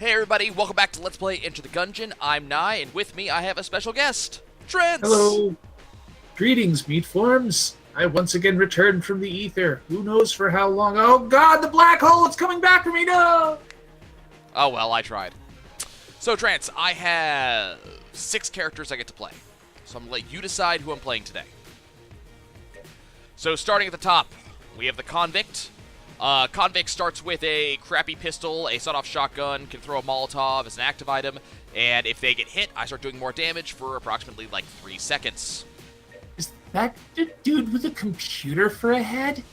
Hey everybody, welcome back to Let's Play Enter the Gungeon. I'm Nye, and with me I have a special guest, Trent! Hello! Greetings, meat forms. I once again returned from the ether. Who knows for how long? Oh god, the black hole! It's coming back for me! No! Oh well, I tried. So Trent, I have 6 characters I get to play. So I'm going to let you decide who I'm playing today. So starting at the top, we have the Convict. Convict starts with a crappy pistol, a sawed-off shotgun, can throw a Molotov as an active item, and if they get hit, I start doing more damage for approximately, 3 seconds. Is that the dude with a computer for a head?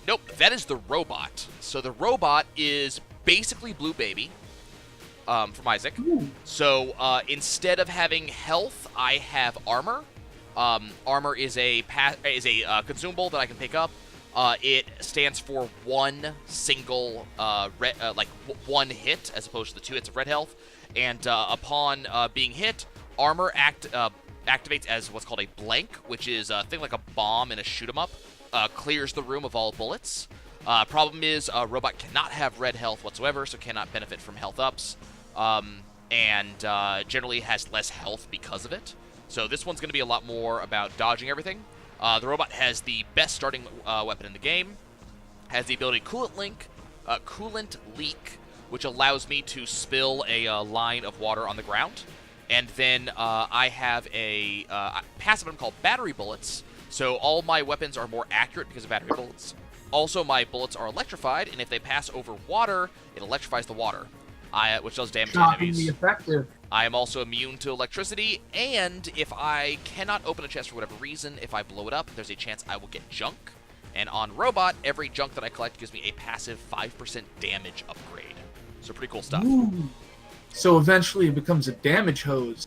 Nope, that is the robot. So the robot is basically Blue Baby, from Isaac. Ooh. So instead of having health, I have armor. Armor is a consumable that I can pick up. It stands for one single, one hit, as opposed to the 2 hits of red health. And upon being hit, armor activates as what's called a blank, which is a thing like a bomb in a shoot 'em up. Clears the room of all bullets. Problem is, robot cannot have red health whatsoever, so cannot benefit from health ups. And generally has less health because of it. So this one's going to be a lot more about dodging everything. The robot has the best starting weapon in the game. Has the ability Coolant Leak, which allows me to spill a line of water on the ground. And then I have a passive item called Battery Bullets. So all my weapons are more accurate because of battery bullets. Also, my bullets are electrified, and if they pass over water, it electrifies the water, which does damage to enemies. Shockingly effective. I am also immune to electricity, and if I cannot open a chest for whatever reason, if I blow it up, there's a chance I will get junk. And on Robot, every junk that I collect gives me a passive 5% damage upgrade. So pretty cool stuff. Ooh. So eventually it becomes a damage hose.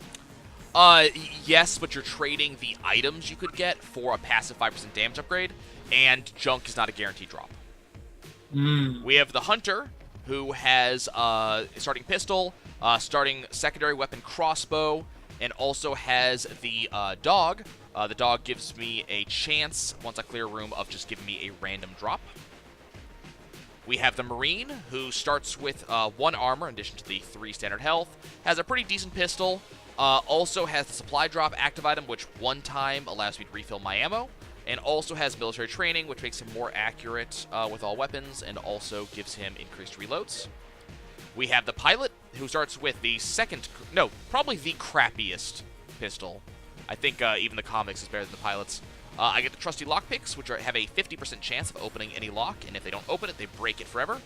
Yes, but you're trading the items you could get for a passive 5% damage upgrade, and junk is not a guaranteed drop. We have the Hunter, who has starting pistol, starting secondary weapon crossbow, and also has the dog. The dog gives me a chance, once I clear a room, of just giving me a random drop. We have the Marine, who starts with 1 armor in addition to the 3 standard health, has a pretty decent pistol, also has the supply drop active item, which one time allows me to refill my ammo, and also has military training, which makes him more accurate with all weapons, and also gives him increased reloads. We have the Pilot, who starts with the probably the crappiest pistol. I think even the comics is better than the Pilot's. I get the trusty lockpicks, which have a 50% chance of opening any lock, and if they don't open it, they break it forever.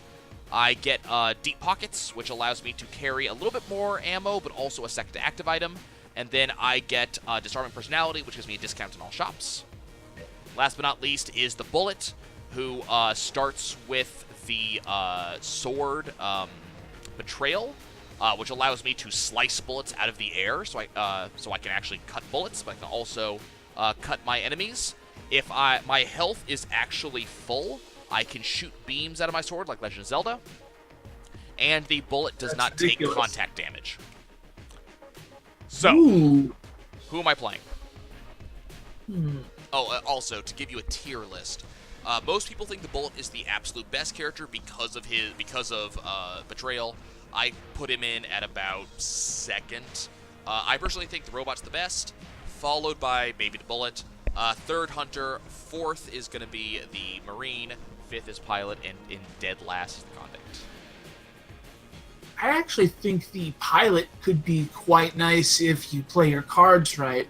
I get Deep Pockets, which allows me to carry a little bit more ammo, but also a second active item. And then I get Disarming Personality, which gives me a discount in all shops. Last but not least is the Bullet, who starts with the sword Betrayal, which allows me to slice bullets out of the air, so I can actually cut bullets, but I can also cut my enemies. If my health is actually full, I can shoot beams out of my sword, like Legend of Zelda, and the bullet does not take contact damage. So, who am I playing? Oh, also, to give you a tier list, most people think the Bullet is the absolute best character because of Betrayal. I put him in at about 2nd. I personally think the Robot's the best, followed by maybe the Bullet. 3rd, Hunter. 4th is going to be the Marine. 5th is Pilot, and in dead last is the Convict. I actually think the Pilot could be quite nice if you play your cards right.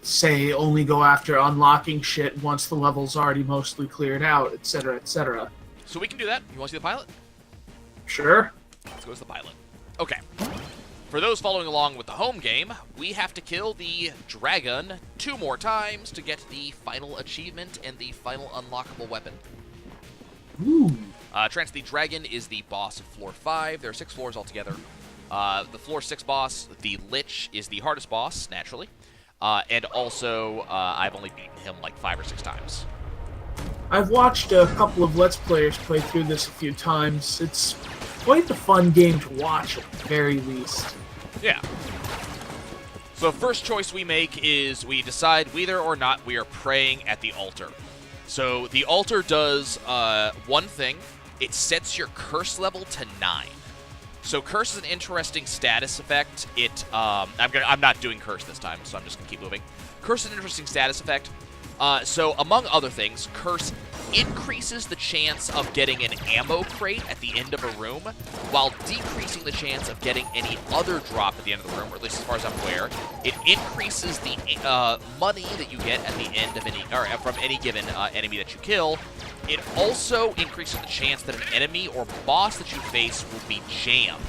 Say, only go after unlocking shit once the level's already mostly cleared out, etc., etc. So we can do that. You want to see the Pilot? Sure. Let's go with the Pilot. Okay. For those following along with the home game, we have to kill the dragon 2 more times to get the final achievement and the final unlockable weapon. Ooh. Trance the Dragon is the boss of floor 5. There are 6 floors altogether. The floor 6 boss, the Lich, is the hardest boss, naturally. And also, I've only beaten him like 5 or 6 times. I've watched a couple of Let's Players play through this a few times. It's quite a fun game to watch, at the very least. Yeah. So first choice we make is we decide whether or not we are praying at the altar. So the altar does one thing. It sets your curse level to 9. So Curse is an interesting status effect. I'm not doing Curse this time, so I'm just going to keep moving. Curse is an interesting status effect. So among other things, Curse increases the chance of getting an ammo crate at the end of a room, while decreasing the chance of getting any other drop at the end of the room, or at least as far as I'm aware. It increases the money that you get at the end of from any given enemy that you kill. It also increases the chance that an enemy or boss that you face will be jammed.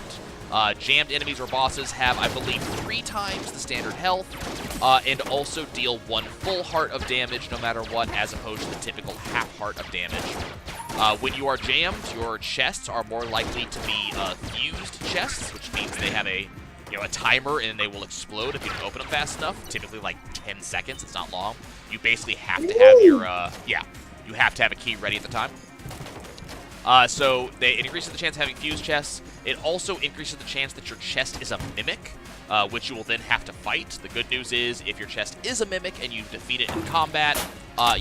Jammed enemies or bosses have, I believe, 3 times the standard health, and also deal 1 full heart of damage no matter what, as opposed to the typical half heart of damage. When you are jammed, your chests are more likely to be fused chests, which means they have a timer and they will explode if you don't open them fast enough. Typically like 10 seconds. It's not long. You basically have to have your you have to have a key ready at the time. So it increases the chance of having fused chests. It also increases the chance that your chest is a mimic, which you will then have to fight. The good news is, if your chest is a mimic and you defeat it in combat,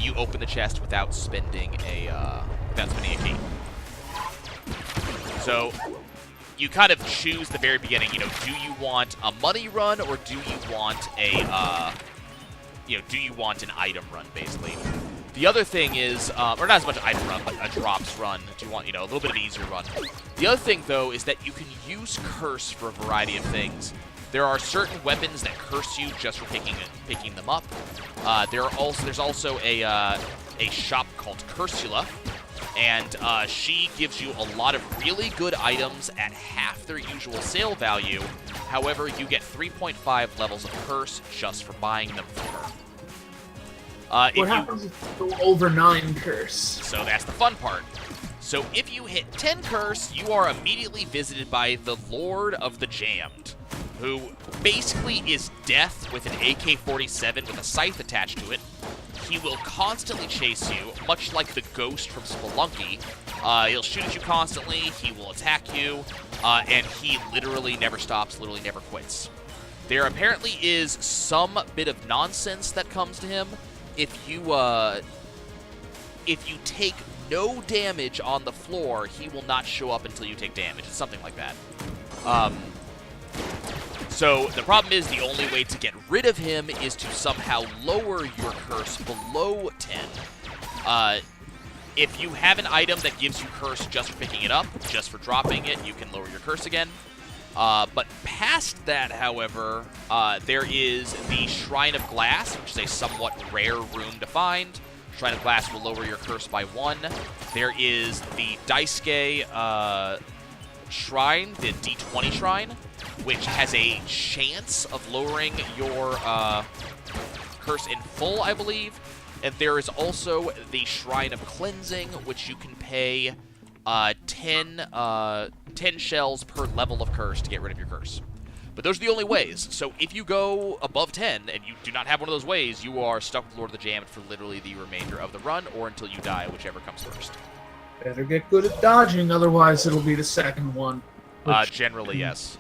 you open the chest without spending a key. So you kind of choose the very beginning. Do you want a money run, or do you want do you want an item run, basically? The other thing is, or not as much an item run, but a drops run. Do you want, a little bit of an easier run? The other thing, though, is that you can use Curse for a variety of things. There are certain weapons that curse you just for picking them up. There's also a shop called Cursula, and she gives you a lot of really good items at half their usual sale value. However, you get 3.5 levels of Curse just for buying them from her. What happens if you go over 9 Curse? So that's the fun part. So if you hit 10 Curse, you are immediately visited by the Lord of the Jammed, who basically is death with an AK-47 with a scythe attached to it. He will constantly chase you, much like the ghost from Spelunky. He'll shoot at you constantly, he will attack you, and he literally never stops, literally never quits. There apparently is some bit of nonsense that comes to him. If you take no damage on the floor, he will not show up until you take damage. It's something like that. So the problem is, the only way to get rid of him is to somehow lower your Curse below 10. If you have an item that gives you Curse just for picking it up, just for dropping it, you can lower your Curse again. But past that, however, there is the Shrine of Glass, which is a somewhat rare room to find. Shrine of Glass will lower your Curse by 1. There is the Daisuke Shrine, the D20 Shrine, which has a chance of lowering your Curse in full, I believe. And there is also the Shrine of Cleansing, which you can pay 10 shells per level of Curse to get rid of your Curse. But those are the only ways. So if you go above 10 and you do not have one of those ways, you are stuck with Lord of the Jammed for literally the remainder of the run, or until you die, whichever comes first. Better get good at dodging, otherwise it'll be the second one. Generally, yes.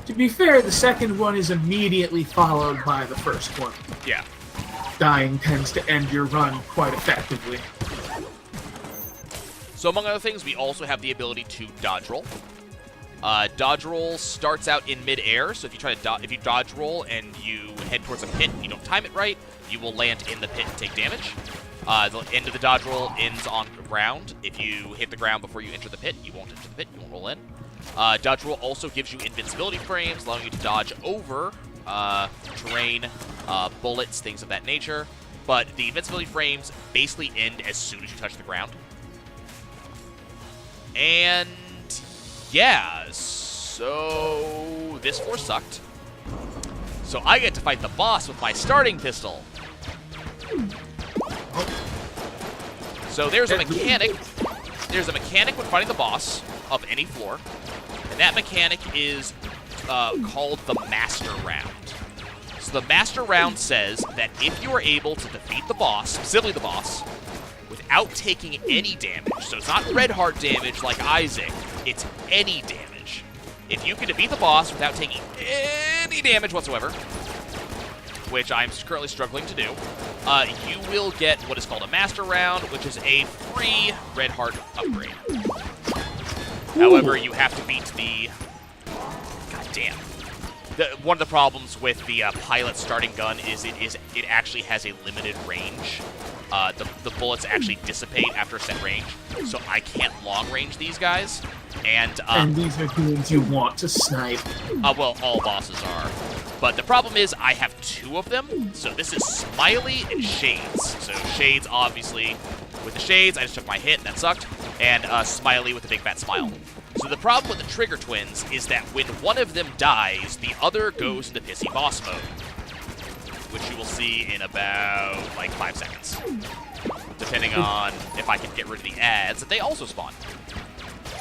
To be fair, the second one is immediately followed by the first one. Yeah. Dying tends to end your run quite effectively. So among other things, we also have the ability to dodge roll. Dodge roll starts out in mid-air, so if you dodge roll and you head towards a pit and you don't time it right, you will land in the pit and take damage. The end of the dodge roll ends on the ground. If you hit the ground before you enter the pit, you won't enter the pit, you won't roll in. Dodge roll also gives you invincibility frames, allowing you to dodge over terrain, bullets, things of that nature. But the invincibility frames basically end as soon as you touch the ground. And yeah, so this floor sucked. So I get to fight the boss with my starting pistol. So there's a mechanic. There's a mechanic when fighting the boss of any floor, and that mechanic is called the Master Round. So the Master Round says that if you are able to defeat the boss, specifically the boss, without taking any damage, so it's not red heart damage like Isaac, it's any damage. If you can defeat the boss without taking any damage whatsoever, which I'm currently struggling to do, you will get what is called a Master Round, which is a free red heart upgrade. However, you have to beat the... God damn. One of the problems with the pilot starting gun is it actually has a limited range. The bullets actually dissipate after a set range, so I can't long range these guys. And these are goons you want to snipe. Well, all bosses are. But the problem is I have 2 of them. So this is Smiley and Shades. So Shades, obviously, with the Shades, I just took my hit, that sucked. And Smiley with the big fat smile. So the problem with the Trigger Twins is that when one of them dies, the other goes into pissy boss mode, which you will see in about, like, 5 seconds. Depending on if I can get rid of the ads that they also spawn.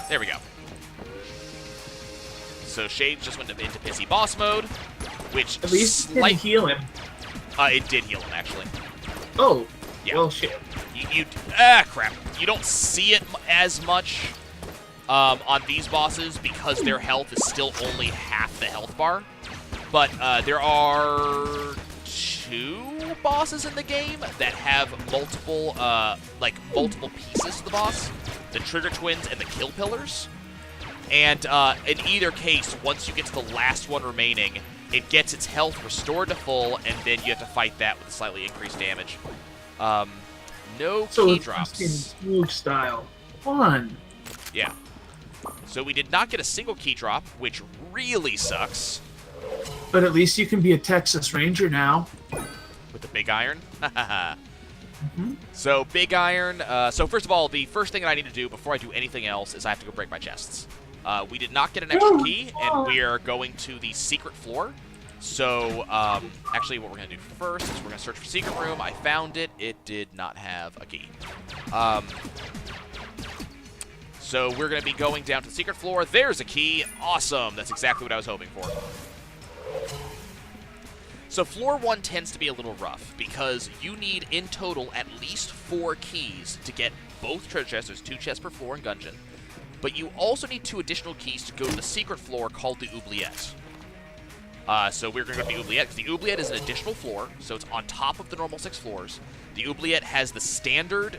There we go. So Shades just went into pissy boss mode, which at least it didn't heal him. It did heal him, actually. Oh, yeah. Well, shit. Crap. You don't see it as much on these bosses because their health is still only half the health bar. But there are 2 bosses in the game that have multiple pieces to the boss. The Trigger Twins and the Kill Pillars. And in either case, once you get to the last one remaining, it gets its health restored to full, and then you have to fight that with slightly increased damage. No key drops. So it's smooth style. Fun. Yeah. So we did not get a single key drop, which really sucks. But at least you can be a Texas Ranger now. With the big iron? So big iron. So first of all, the first thing that I need to do before I do anything else is I have to go break my chests. We did not get an extra key, and we are going to the secret floor. So actually what we're going to do first is we're going to search for secret room. I found it. It did not have a key. So we're going to be going down to the secret floor. There's a key. Awesome. That's exactly what I was hoping for. So floor 1 tends to be a little rough because you need in total at least 4 keys to get both treasure chests. There's 2 chests per floor in Gungeon. But you also need 2 additional keys to go to the secret floor called the Oubliette. So we're going to go to the Oubliette because the Oubliette is an additional floor, so it's on top of the normal 6 floors. The Oubliette has the standard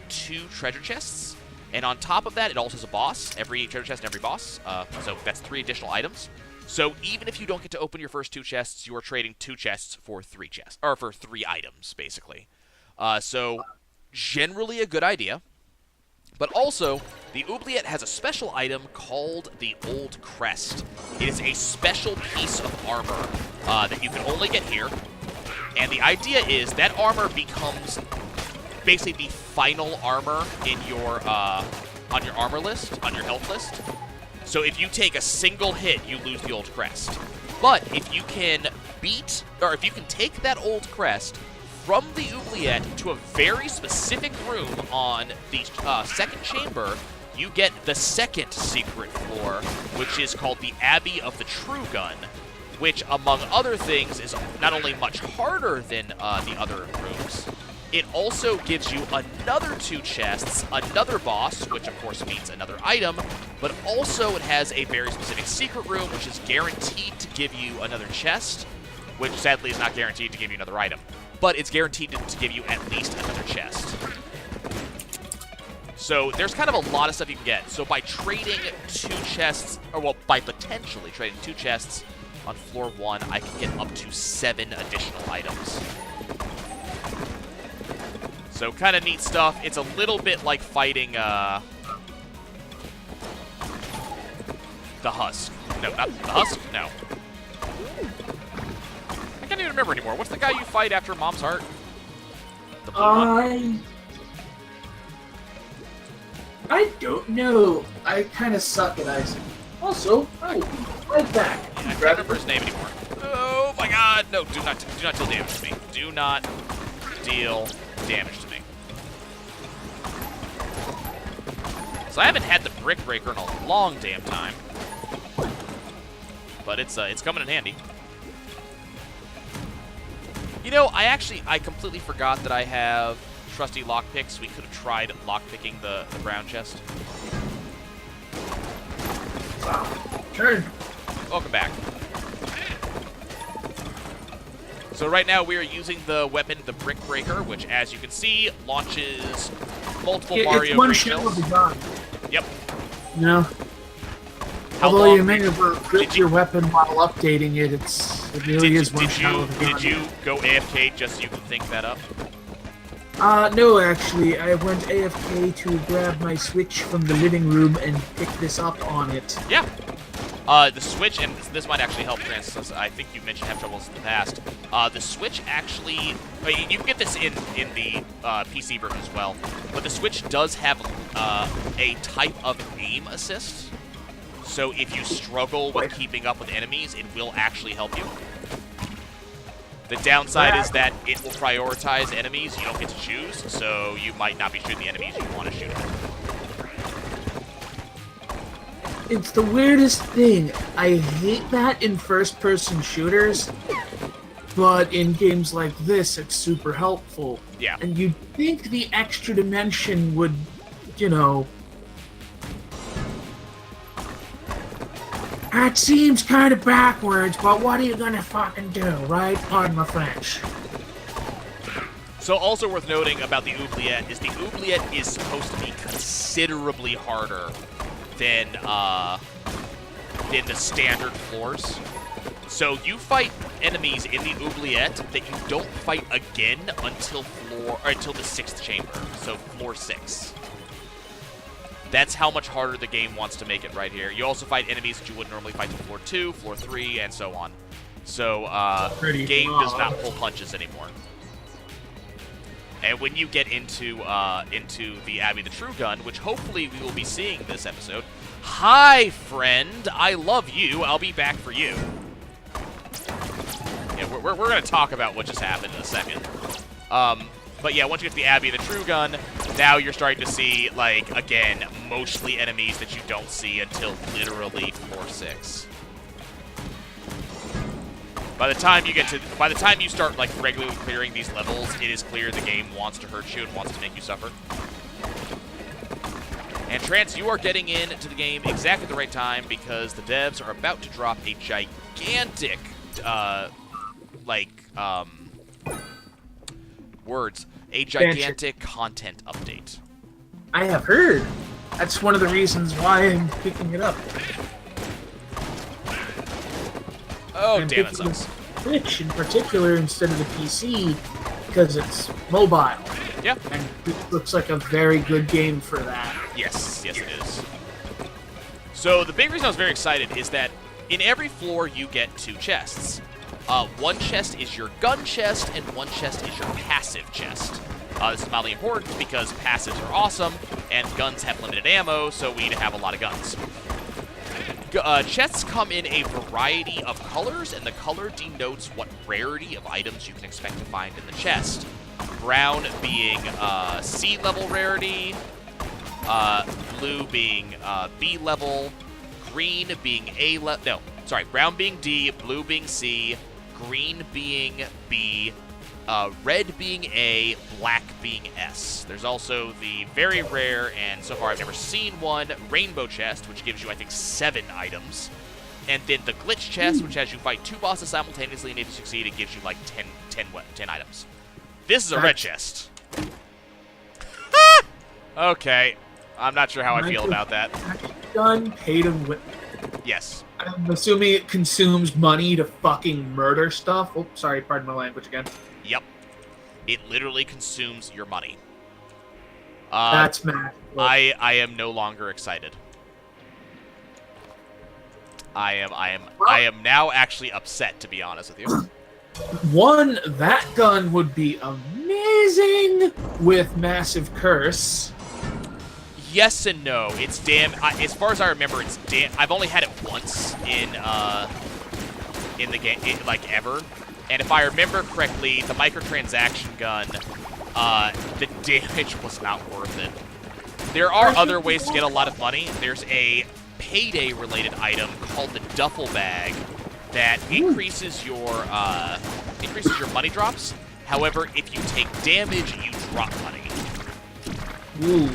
2 treasure chests, and on top of that, it also has a boss. Every treasure chest and every boss. So that's 3 additional items. So even if you don't get to open your first 2 chests, you are trading 2 chests for 3 chests, or for 3 items, basically. So generally a good idea. But also, the Oubliette has a special item called the Old Crest. It is a special piece of armor that you can only get here. And the idea is that armor becomes basically the final armor in your on your armor list, on your health list. So if you take a single hit, you lose the Old Crest. But if you can if you can take that Old Crest from the Oubliette to a very specific room on the second chamber, you get the second secret floor, which is called the Abbey of the True Gun, which, among other things, is not only much harder than the other rooms, it also gives you another 2 chests, another boss, which of course means another item, but also it has a very specific secret room, which is guaranteed to give you another chest, which sadly is not guaranteed to give you another item. But it's guaranteed to give you at least another chest. So there's kind of a lot of stuff you can get. So by trading 2 chests, or well, by potentially trading 2 chests on floor 1, I can get up to 7 additional items. So kind of neat stuff. It's a little bit like fighting the Husk. No, not the Husk. No. I can't even remember anymore. What's the guy you fight after Mom's Heart? The blue one? I don't know. I kind of suck at Isaac. Also, right back. Yeah, I can't remember his name anymore. Oh my God! No, do not deal damage to me. Do not deal damage to me. So I haven't had the Brick Breaker in a long damn time, but it's coming in handy. You know, I completely forgot that I have trusty lockpicks. We could have tried lockpicking the brown chest. Turn. Welcome back. So right now we are using the weapon, the Brick Breaker, which, as you can see, launches multiple Mario one Great shell Mills. of the gun. Yep. No. Although you may have equipped your weapon while updating it, it really is one hell of a gun. Did you go AFK just so you can think that up? No, actually, I went AFK to grab my Switch from the living room and pick this up on it. Yeah. The Switch, and this might actually help, Francis. I think you mentioned have troubles in the past. The Switch actually, you can get this in the PC version as well, but the Switch does have a type of aim assist. So if you struggle with keeping up with enemies, it will actually help you. The downside is that it will prioritize enemies you don't get to choose, so you might not be shooting the enemies you want to shoot at. It's the weirdest thing. I hate that in first-person shooters, but in games like this, it's super helpful. Yeah. And you'd think the extra dimension would, you know... That seems kind of backwards, but what are you gonna fucking do, right? Pardon my French. So also worth noting about the oubliette is the oubliette is supposed to be considerably harder than the standard floors. So you fight enemies in the oubliette that you don't fight again until the 6th chamber, so floor 6. That's how much harder the game wants to make it right here. You also fight enemies that you wouldn't normally fight to floor 2, floor 3, and so on. So the game does not pull punches anymore. And when you get into the Abby the True Gun, which hopefully we will be seeing this episode. Hi, friend. I love you. I'll be back for you. Yeah, we're going to talk about what just happened in a second. But yeah, once you get to the Abby the True Gun, now you're starting to see, like, again, mostly enemies that you don't see until literally floor 6. By the time you start, like, regularly clearing these levels, it is clear the game wants to hurt you and wants to make you suffer. And Trance, you are getting into the game exactly at the right time because the devs are about to drop a gigantic, a gigantic content update. I have heard. That's one of the reasons why I'm picking it up. Oh, damn, it sucks. Switch in particular instead of the PC because it's mobile. Yeah. And it looks like a very good game for that. Yes, it is. So the big reason I was very excited is that in every floor you get 2 chests. One chest is your gun chest, and one chest is your passive chest. This is mildly important because passives are awesome, and guns have limited ammo, so we need to have a lot of guns. Chests come in a variety of colors, and the color denotes what rarity of items you can expect to find in the chest. Brown being C-level rarity, blue being B-level, green being A-level... No, sorry, brown being D, blue being C, green being B, red being A, black being S. There's also the very rare, and so far I've never seen one, rainbow chest, which gives you, I think, 7 items. And then the glitch chest, which has you fight 2 bosses simultaneously, and if you succeed, it gives you, like, 10 items. This is a red chest. Okay. I'm not sure how I feel about that. Gun, pay to win. Yes. I'm assuming it consumes money to fucking murder stuff. Oh, sorry, pardon my language again. Yep. It literally consumes your money. That's mad. I am no longer excited. I am now actually upset, to be honest with you. One, that gun would be amazing with Massive Curse. Yes and no. It's as far as I remember, it's I've only had it once in the game, like ever. And if I remember correctly, the microtransaction gun, the damage was not worth it. There are other ways to get a lot of money. There's a payday-related item called the duffel bag that increases your money drops. However, if you take damage, you drop money. Ooh.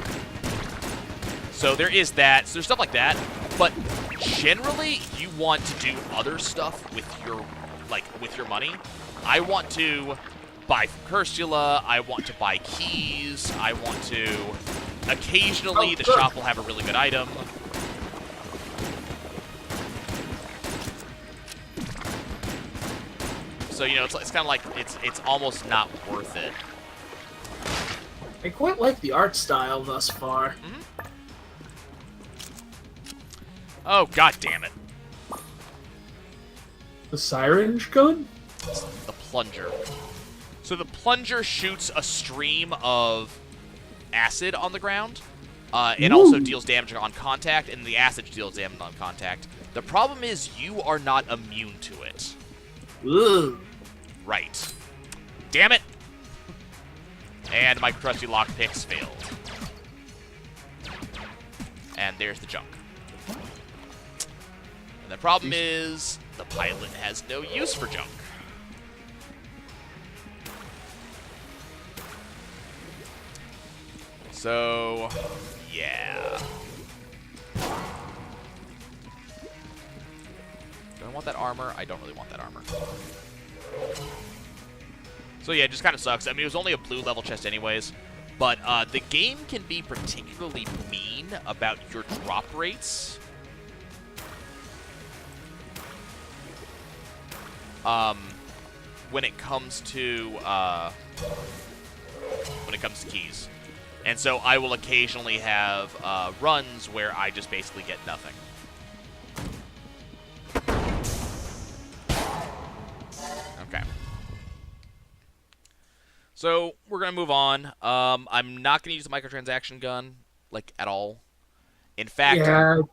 So there is that. So there's stuff like that. But generally, you want to do other stuff with your money. I want to buy from Cursula. I want to buy keys. I want to... Occasionally, the shop will have a really good item. So, you know, it's kind of like it's almost not worth it. I quite like the art style thus far. Mm-hmm. Oh, god damn it. The syringe gun? It's the plunger. So the plunger shoots a stream of acid on the ground. It also deals damage on contact, and the acid deals damage on contact. The problem is you are not immune to it. Ooh. Right. Damn it! And my trusty lockpicks failed. And there's the junk. And the problem is the pilot has no use for junk. So, yeah. Do I want that armor? I don't really want that armor. So yeah, it just kind of sucks. I mean, it was only a blue level chest anyways. But the game can be particularly mean about your drop rates. When it comes to keys. And so I will occasionally have runs where I just basically get nothing. Okay. So we're going to move on. I'm not going to use the microtransaction gun, like, at all. In fact,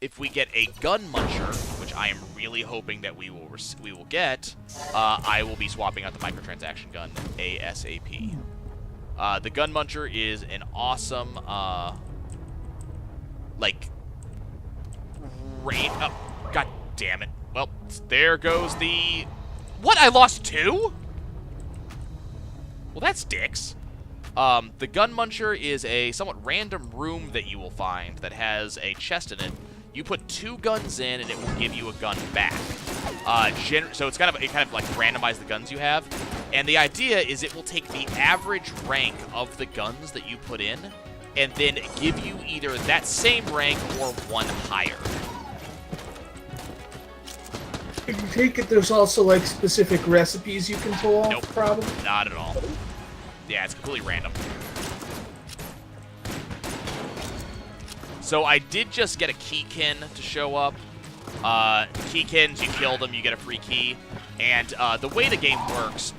if we get a gun muncher, which I am really hoping that we will get, I will be swapping out the microtransaction gun ASAP. The gun muncher is an awesome, oh, god damn it. Well, there goes the... What? I lost 2? Well, that's dicks. The gun muncher is a somewhat random room that you will find that has a chest in it. You put 2 guns in, and it will give you a gun back. So it kind of like randomizes the guns you have. And the idea is it will take the average rank of the guns that you put in, and then give you either that same rank or one higher. If you take it, there's also, like, specific recipes you can pull off, Nope, probably? not at all. Yeah, it's completely random. So I did just get a keykin to show up. Keykins, you kill them, you get a free key. And the way the game works,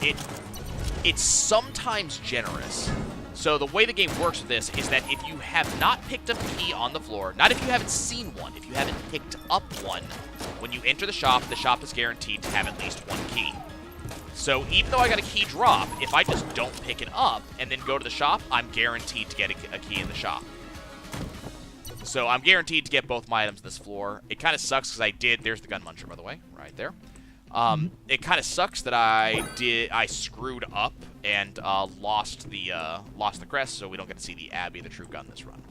it's sometimes generous. So the way the game works with this is that if you have not picked up a key on the floor, not if you haven't seen one, if you haven't picked up one, when you enter the shop is guaranteed to have at least 1 key. So even though I got a key drop, if I just don't pick it up and then go to the shop, I'm guaranteed to get a key in the shop. So I'm guaranteed to get both my items on this floor. It kind of sucks because there's the gun muncher, by the way, right there. It kind of sucks that I screwed up and lost the crest, so we don't get to see the Abbey of the True Gun this run.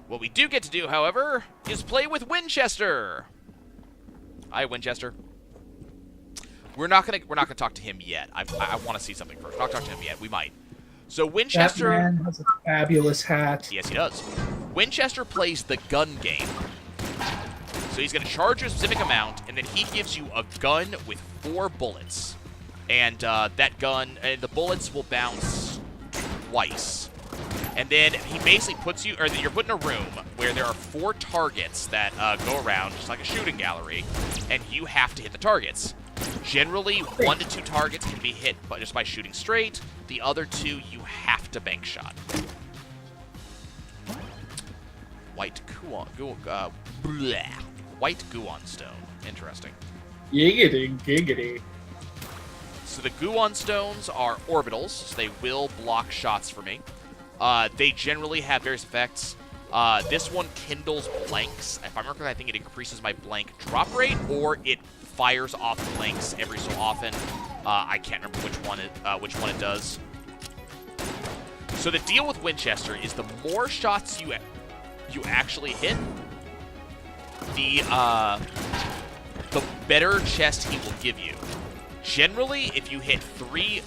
What we do get to do, however, is play with Winchester. Hi, Winchester. We're not gonna talk to him yet. I want to see something first. We're not talking to him yet. We might. So Winchester... That man has a fabulous hat. Yes, he does. Winchester plays the gun game. So he's going to charge you a specific amount, and then he gives you a gun with 4 bullets. And that gun, the bullets will bounce twice. And then he basically puts you, or you're put in a room where there are 4 targets that go around, just like a shooting gallery, and you have to hit the targets. Generally, 1 to 2 targets can be hit just by shooting straight. The other 2, you have to bank shot. White Guon stone. Interesting. Giggity, giggity. So the Guon stones are orbitals, so they will block shots for me. They generally have various effects. This one kindles blanks. If I remember correctly, I think it increases my blank drop rate, or it fires off blanks every so often. I can't remember which one it does. So the deal with Winchester is the more shots you actually hit, the better chest he will give you. Generally, if you hit 3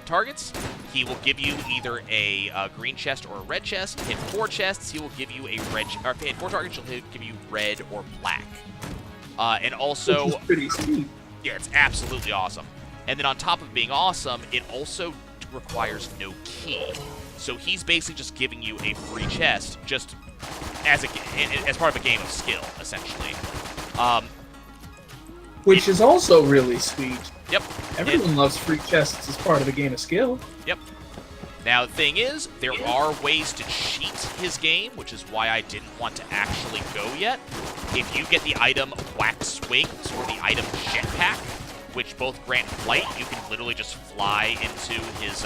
targets, he will give you either a green chest or a red chest. Hit 4 chests, he will give you a red. Or if you hit 4 targets, he'll give you red or black. And also, which is pretty sweet. yeah, it's absolutely awesome. And then on top of being awesome, it also requires no key. So he's basically just giving you a free chest, just as part of a game of skill, essentially. Which is also really sweet. Yep. Everyone loves free chests as part of a game of skill. Yep. Now, the thing is, there are ways to cheat his game, which is why I didn't want to actually go yet. If you get the item Wax Wings or the item Jetpack, which both grant flight, you can literally just fly into his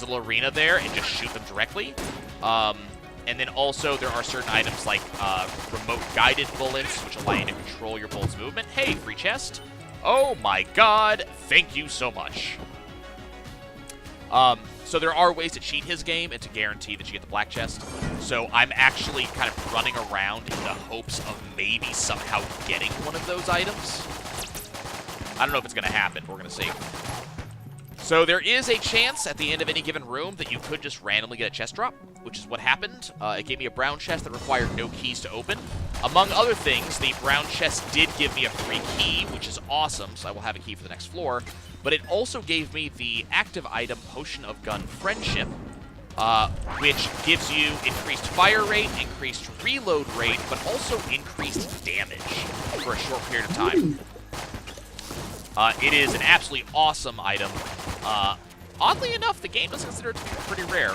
little arena there and just shoot them directly. And then also there are certain items like remote guided bullets, which allow you to control your bullet's movement. Hey, free chest. Oh my god, thank you so much. So there are ways to cheat his game and to guarantee that you get the black chest. So I'm actually kind of running around in the hopes of maybe somehow getting one of those items. I don't know if it's going to happen, but we're going to see. So there is a chance at the end of any given room that you could just randomly get a chest drop, which is what happened. It gave me a brown chest that required no keys to open. Among other things, the brown chest did give me a free key, which is awesome, so I will have a key for the next floor. But it also gave me the active item Potion of Gun Friendship, which gives you increased fire rate, increased reload rate, but also increased damage for a short period of time. It is an absolutely awesome item. Oddly enough, the game does consider it to be pretty rare.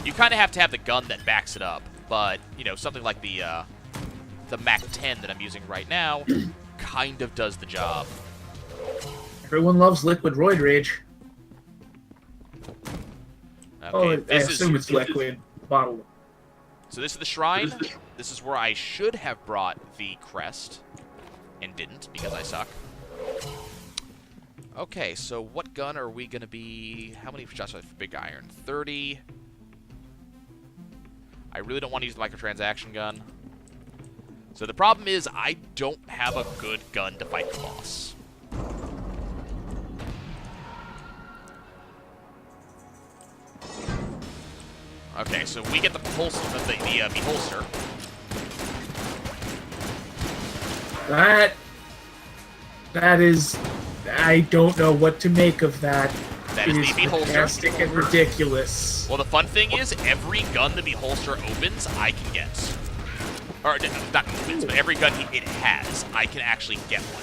You kind of have to have the gun that backs it up, but, you know, something like the MAC-10 that I'm using right now kind of does the job. Everyone loves liquid roid rage. Okay, I assume it's liquid bottle. So this is the shrine. This is where I should have brought the crest, and didn't because I suck. Okay, so what gun are we going to be... How many shots for big iron? 30. I really don't want to use the microtransaction gun. So the problem is I don't have a good gun to fight the boss. Okay, so we get the beholster. That is... I don't know what to make of that. That is the beholster. Fantastic and ridiculous. Well, the fun thing is, every gun the beholster opens, I can get. Or, not opens, but every gun it has, I can actually get one.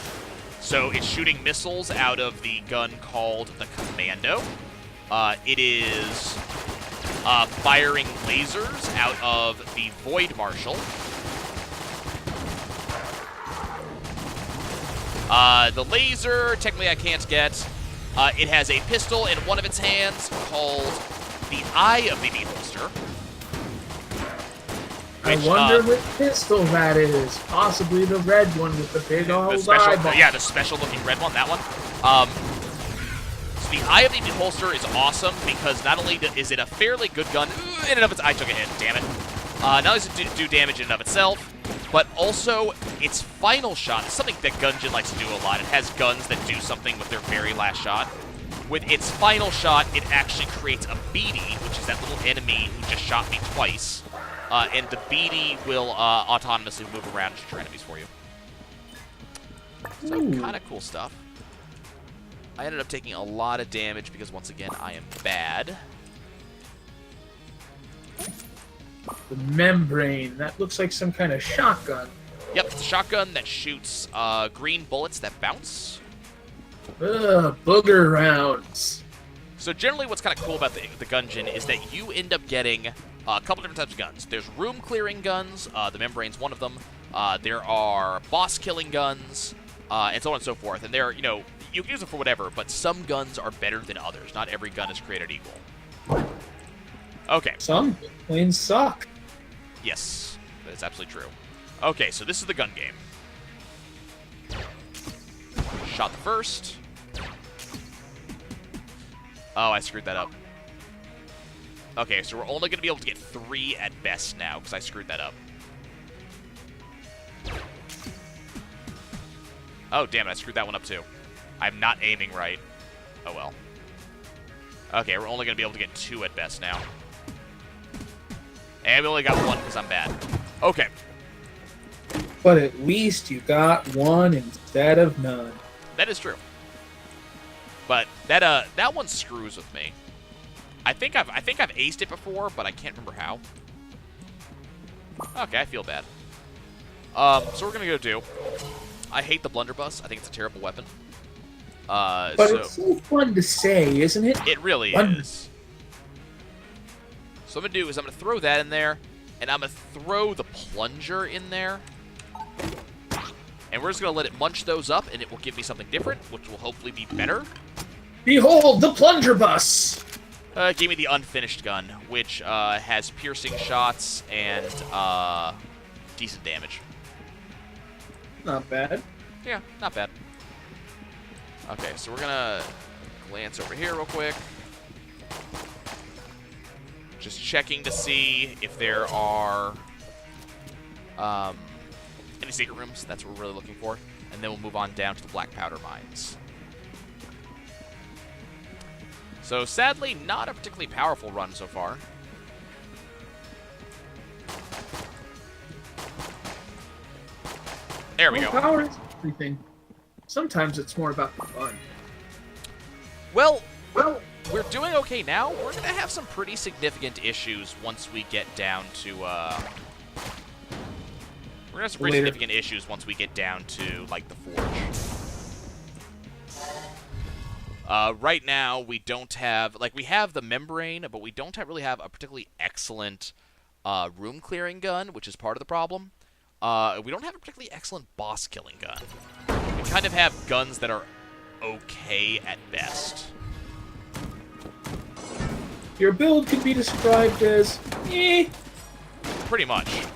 So, it's shooting missiles out of the gun called the Commando. It is firing lasers out of the Void Marshal. The laser, technically I can't get. It has a pistol in one of its hands called the Eye of the Beholster. I wonder what pistol that is. Possibly the red one with the big old eyeball. Yeah, the special-looking red one, that one. So the Eye of the Beholster is awesome because not only is it a fairly good gun in and of its... I took a hit, damn it. Not only does it do damage in and of itself, but also its final shot is something that Gungeon likes to do a lot. It has guns that do something with their very last shot. With its final shot, it actually creates a beady, which is that little enemy who just shot me twice. And the beady will autonomously move around and shoot your enemies for you. So, kind of cool stuff. I ended up taking a lot of damage because, once again, I am bad. The membrane. That looks like some kind of shotgun. Yep, it's a shotgun that shoots green bullets that bounce. Booger rounds. So generally what's kind of cool about the Gungeon is that you end up getting a couple different types of guns. There's room-clearing guns. The membrane's one of them. There are boss-killing guns, and so on and so forth. And they're, you know, you can use them for whatever, but some guns are better than others. Not every gun is created equal. Okay. Some planes suck. Yes, that is absolutely true. Okay, so this is the gun game. Shot the first. Oh, I screwed that up. Okay, so we're only going to be able to get 3 at best now, because I screwed that up. Oh, damn it, I screwed that one up too. I'm not aiming right. Oh, well. Okay, we're only going to be able to get 2 at best now. And we only got 1 because I'm bad. Okay. But at least you got one instead of none. That is true. But that one screws with me. I think I've aced it before, but I can't remember how. Okay, I feel bad. So we're gonna go do. I hate the blunderbuss. I think it's a terrible weapon. But it's so fun to say, isn't it? It really is. So what I'm gonna do is I'm gonna throw that in there, and I'm gonna throw the plunger in there. And we're just going to let it munch those up, and it will give me something different, which will hopefully be better. Behold, the plunger bus! It gave me the unfinished gun, which has piercing shots and decent damage. Not bad. Yeah, not bad. Okay, so we're going to glance over here real quick. Just checking to see if there are... any secret rooms. That's what we're really looking for. And then we'll move on down to the black powder mines. So sadly, not a particularly powerful run so far. There we go. Power is everything. Sometimes it's more about the fun. Well, we're doing okay now. We're going to have some pretty significant issues once we get down to... We're going to have some pretty significant issues once we get down to, like, the forge. Right now, we don't have... Like, we have the membrane, but we don't really have a particularly excellent room-clearing gun, which is part of the problem. We don't have a particularly excellent boss-killing gun. We kind of have guns that are okay at best. Your build could be described as... eh. Pretty much.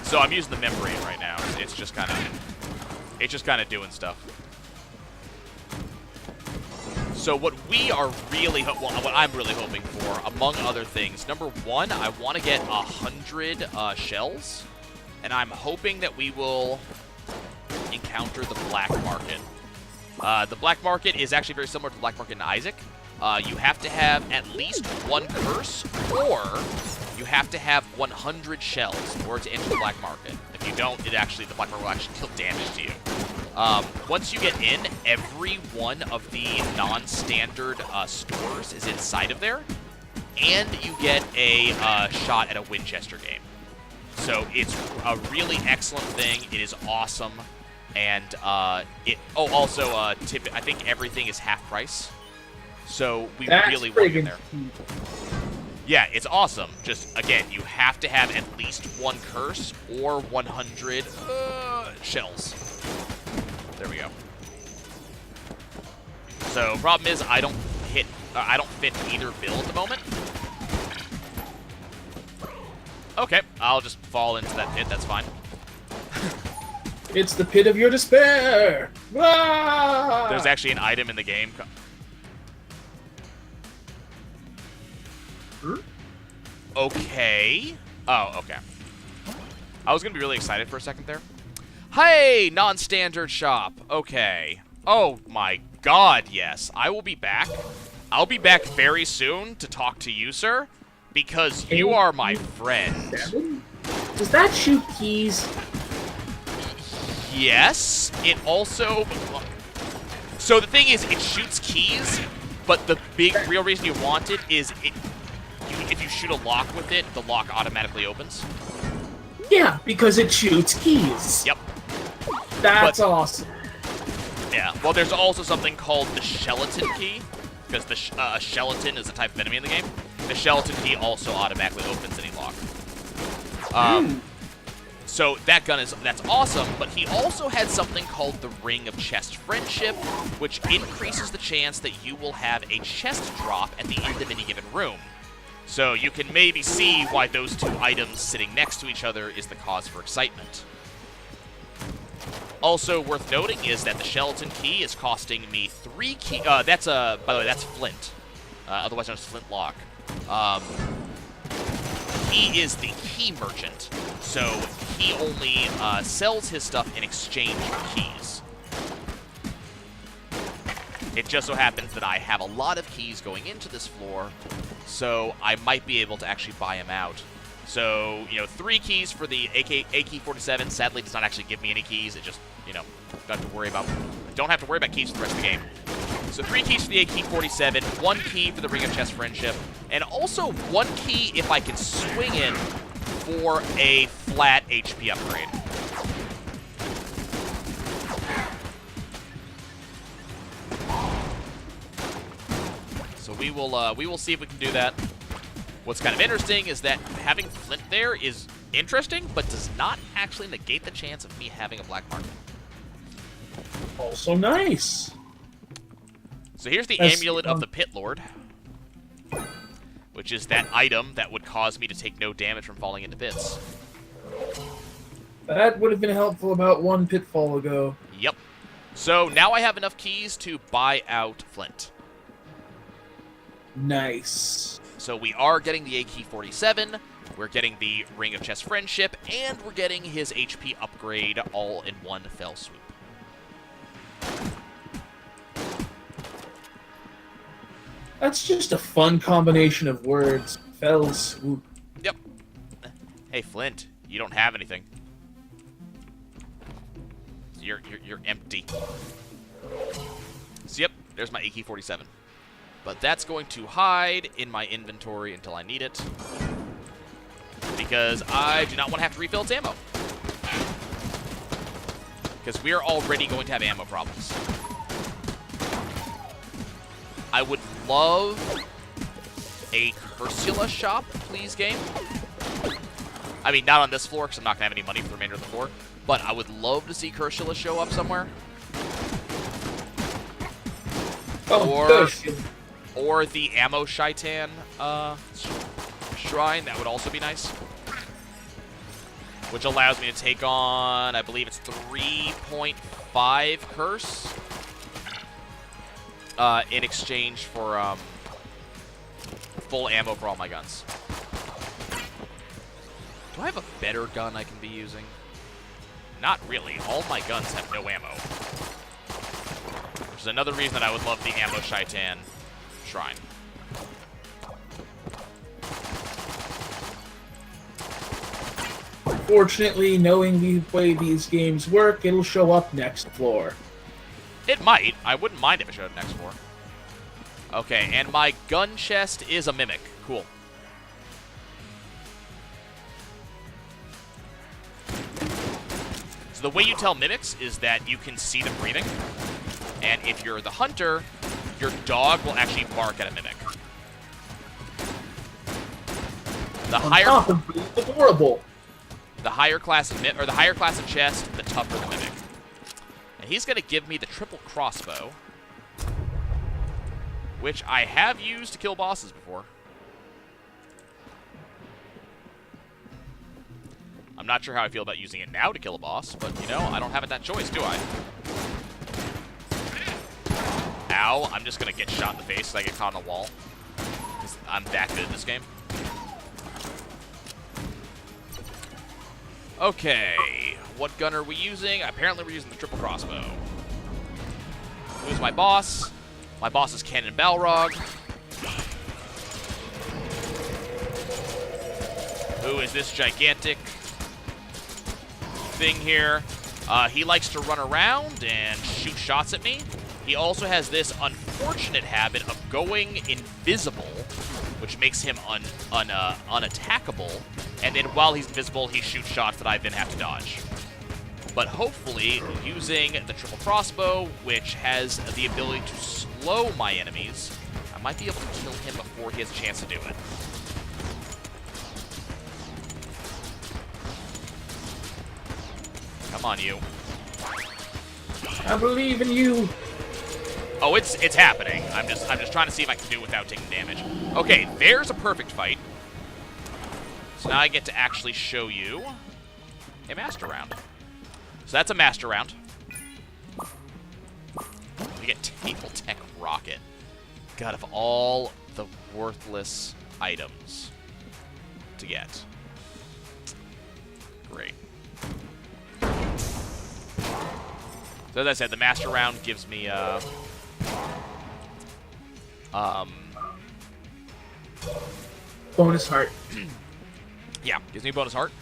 So I'm using the membrane right now. It's just kind of doing stuff. So what we are really, what I'm really hoping for, among other things, number one, I want to get 100 shells, and I'm hoping that we will encounter the black market. The black market is actually very similar to the black market in Isaac. You have to have at least one curse, or you have to have 100 shells in order to enter the black market. If you don't, the black market will actually deal damage to you. Once you get in, every one of the non-standard stores is inside of there, and you get a shot at a Winchester game. So it's a really excellent thing. It is awesome, and also tip. I think everything is half price, so we really want to get there. Yeah, it's awesome. Just, again, you have to have at least one curse or 100 shells. There we go. So, problem is, I don't fit either build at the moment. Okay, I'll just fall into that pit. That's fine. It's the pit of your despair. Ah! There's actually an item in the game. Okay. Oh, okay. I was going to be really excited for a second there. Hey, non-standard shop. Okay. Oh my god, yes. I will be back. I'll be back very soon to talk to you, sir, because you are my friend. Does that shoot keys? Yes. It also... So the thing is, it shoots keys, but the real reason you want it is if you shoot a lock with it, the lock automatically opens. Yeah, because it shoots keys. Yep. That's awesome. Yeah, well, there's also something called the Skeleton Key, because the Skeleton is a type of enemy in the game. The Skeleton Key also automatically opens any lock. So that gun that's awesome, but he also had something called the Ring of Chest Friendship, which increases the chance that you will have a chest drop at the end of any given room. So you can maybe see why those two items sitting next to each other is the cause for excitement. Also worth noting is that the Skeleton Key is costing me 3 key. By the way, that's Flint, otherwise known as Flintlock. He is the key merchant, so he only sells his stuff in exchange for keys. It just so happens that I have a lot of keys going into this floor, so I might be able to actually buy him out So, 3 keys for the AK-47. Sadly, does not actually give me any keys. It just, don't have to worry about keys for the rest of the game. So 3 keys for the AK-47, 1 key for the Ring of Chess Friendship, and also 1 key if I can swing it for a flat HP upgrade. So we will see if we can do that. What's kind of interesting is that having Flint there is interesting, but does not actually negate the chance of me having a black market. Also nice. So here's the Amulet of the Pit Lord, which is that item that would cause me to take no damage from falling into pits. That would have been helpful about 1 pitfall ago. Yep. So now I have enough keys to buy out Flint. Nice. So we are getting the AK-47, we're getting the Ring of Chess Friendship, and we're getting his HP upgrade all in one fell swoop. That's just a fun combination of words. Fell swoop. Yep. Hey, Flint, you don't have anything. You're empty. So yep, there's my AK-47. But that's going to hide in my inventory until I need it, because I do not want to have to refill its ammo. Because we are already going to have ammo problems. I would love a Cursula shop, please, game. I mean, not on this floor, because I'm not going to have any money for the remainder of the floor. But I would love to see Cursula show up somewhere. Or the Ammo Shaitan shrine. That would also be nice. Which allows me to take on, I believe it's 3.5 curse. In exchange for full ammo for all my guns. Do I have a better gun I can be using? Not really. All my guns have no ammo. Which is another reason that I would love the Ammo Shaitan shrine. Fortunately, knowing the way these games work, it'll show up next floor. It might. I wouldn't mind if it showed up next floor. Okay, and my gun chest is a mimic. Cool. So the way you tell mimics is that you can see them breathing. And if you're the hunter, your dog will actually bark at a mimic. The higher class of chest, the tougher the mimic. And he's going to give me the triple crossbow, which I have used to kill bosses before. I'm not sure how I feel about using it now to kill a boss, but, I don't have that choice, do I? Ow, I'm just going to get shot in the face as I get caught on the wall. Because I'm that good at this game. Okay, what gun are we using? Apparently we're using the triple crossbow. Who's my boss? My boss is Cannon Balrog. Who is this gigantic thing here? He likes to run around and shoot shots at me. He also has this unfortunate habit of going invisible, which makes him unattackable. And then while he's invisible, he shoots shots that I then have to dodge. But hopefully, using the triple crossbow, which has the ability to slow my enemies, I might be able to kill him before he has a chance to do it. Come on, you. I believe in you. Oh, it's happening. I'm just trying to see if I can do it without taking damage. Okay, there's a perfect fight. So now I get to actually show you a master round. So that's a master round. We get Table Tech Rocket. God, of all the worthless items to get. Great. So as I said, the master round gives me bonus heart. Yeah, gives me a bonus heart.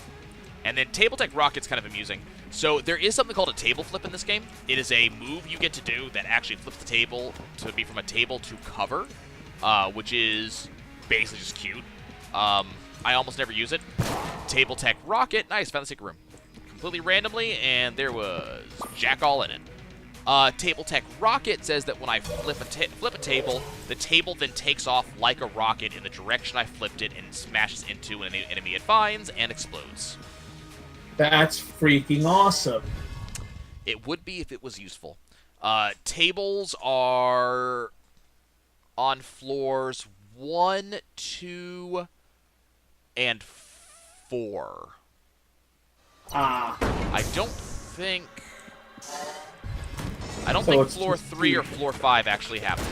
And then Table Tech Rocket's kind of amusing. So there is something called a table flip in this game. It is a move you get to do that actually flips the table to be from a table to cover, which is basically just cute. I almost never use it. Table Tech Rocket, nice, found the secret room. Completely randomly, and there was jack all in it. Table Tech Rocket says that when I flip a table, the table then takes off like a rocket in the direction I flipped it and smashes into an enemy it finds and explodes. That's freaking awesome. It would be if it was useful. Tables are on floors 1, 2, and 4. I don't think floor 3 or floor 5 actually have them.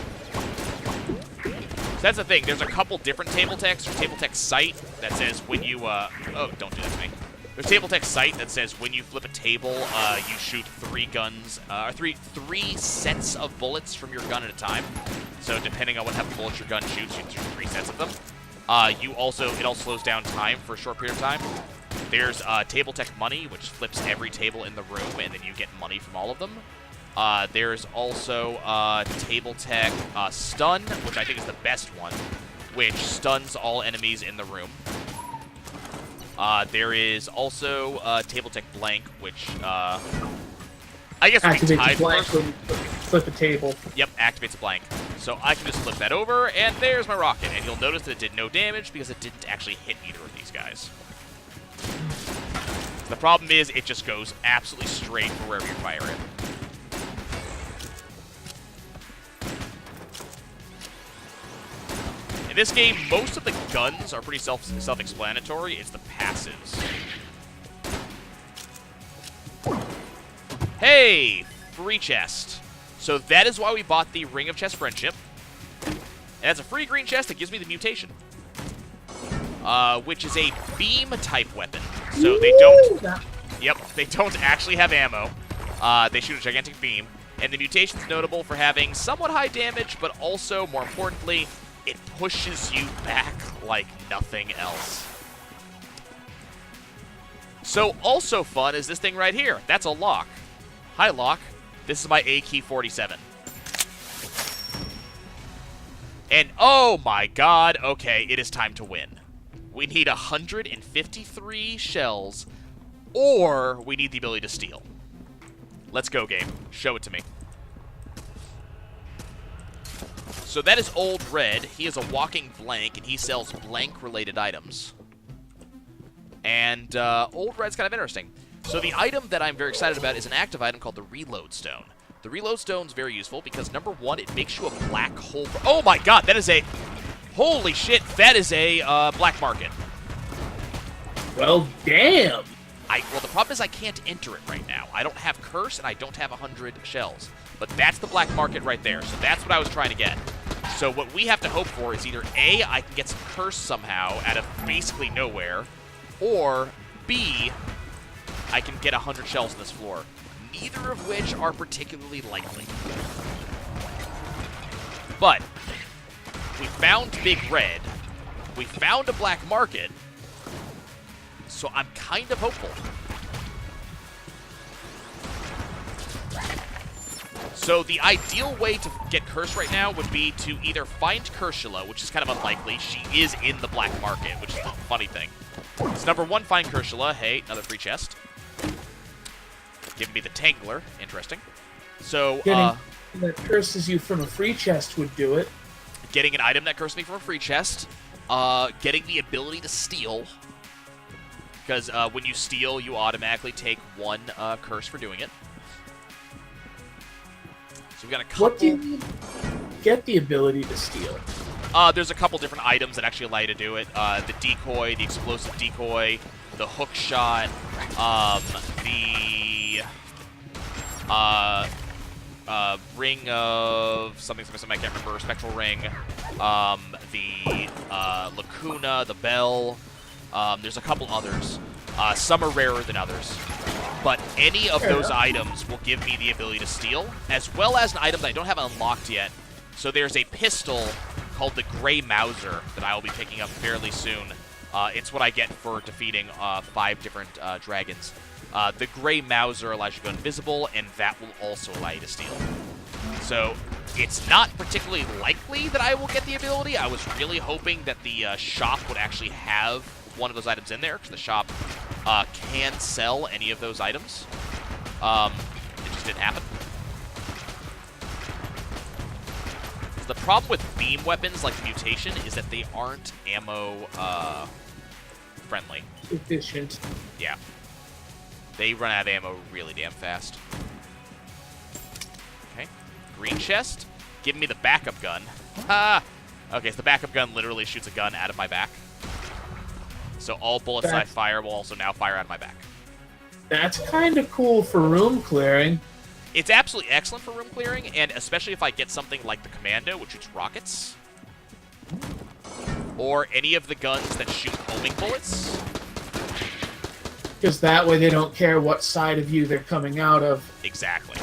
So that's the thing. There's a couple different table techs or table tech site that says when you oh, don't do that to me. There's table tech site that says when you flip a table, you shoot 3 guns, three sets of bullets from your gun at a time. So depending on what type of bullets your gun shoots, you shoot 3 sets of them. It also slows down time for a short period of time. There's Table Tech Money, which flips every table in the room, and then you get money from all of them. There's also Table Tech Stun, which I think is the best one, which stuns all enemies in the room. There is also Table Tech Blank, which I guess would be tied blank first. when you flip a table. Yep, activates a blank. So I can just flip that over, and there's my rocket. And you'll notice that it did no damage because it didn't actually hit either of these guys. The problem is it just goes absolutely straight for wherever you fire it. In this game, most of the guns are pretty self-explanatory. It's the passives. Hey! Free chest. So that is why we bought the Ring of Chest Friendship. And that's a free green chest that gives me the mutation. Which is a beam-type weapon. So they don't... Yep, they don't actually have ammo. They shoot a gigantic beam. And the mutation's notable for having somewhat high damage, but also, more importantly, it pushes you back like nothing else. So also fun is this thing right here. That's a lock. Hi, lock. This is my AK-47. And oh my god, okay, it is time to win. We need 153 shells, or we need the ability to steal. Let's go, game. Show it to me. So that is Old Red. He is a walking blank, and he sells blank-related items. And Old Red's kind of interesting. So the item that I'm very excited about is an active item called the Reload Stone. The Reload Stone is very useful because, number one, it makes you a black hole. Oh my god, that is a... Holy shit, that is a black market. Well, damn. Well, the problem is I can't enter it right now. I don't have Curse, and I don't have 100 shells. But that's the black market right there, so that's what I was trying to get. So what we have to hope for is either A, I can get some Curse somehow out of basically nowhere, or B, I can get 100 shells on this floor. Neither of which are particularly likely. But we found Big Red. We found a black market. So I'm kind of hopeful. So the ideal way to get Curse right now would be to either find Curshula, which is kind of unlikely. She is in the black market, which is the funny thing. So number one, find Curshula. Hey, another free chest. Giving me the Tangler. Interesting. So, getting that curses you from a free chest would do it. Getting an item that curses me from a free chest. Getting the ability to steal. Because when you steal, you automatically take 1 curse for doing it. So we got a couple... What do you need to get the ability to steal? There's a couple different items that actually allow you to do it. The decoy, the explosive decoy, the hook shot, the ring of something, I can't remember, spectral ring, the lacuna, the bell. There's a couple others. Some are rarer than others. But any of those items will give me the ability to steal, as well as an item that I don't have unlocked yet. So there's a pistol called the Grey Mauser that I will be picking up fairly soon. It's what I get for defeating 5 different dragons. The Gray Mauser allows you to go invisible, and that will also allow you to steal. So it's not particularly likely that I will get the ability. I was really hoping that the shop would actually have one of those items in there, because the shop can sell any of those items. It just didn't happen. The problem with beam weapons, like the mutation, is that they aren't ammo friendly. Efficient. Yeah. They run out of ammo really damn fast. Okay. Green chest. Give me the backup gun. Ah! Okay, so the backup gun literally shoots a gun out of my back. So all bullets I fire will also now fire out of my back. That's kind of cool for room clearing. It's absolutely excellent for room clearing, and especially if I get something like the Commando, which shoots rockets. Or any of the guns that shoot homing bullets. Because that way they don't care what side of you they're coming out of. Exactly.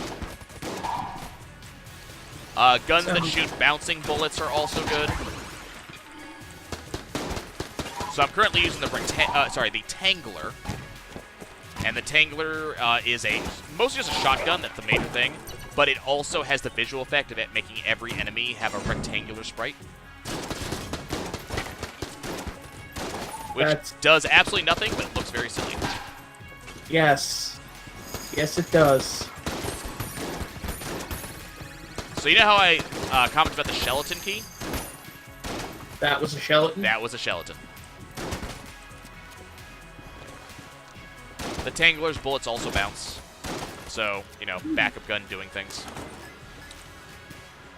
Guns that shoot bouncing bullets are also good. So I'm currently using the Tangler. And the Tangler is mostly just a shotgun, that's the major thing. But it also has the visual effect of it making every enemy have a rectangular sprite. Which does absolutely nothing, but it looks very silly. Yes. Yes, it does. So you know how I commented about the Skeleton key? That was a skeleton? That was a skeleton. The Tangler's bullets also bounce. So, you know, backup gun doing things.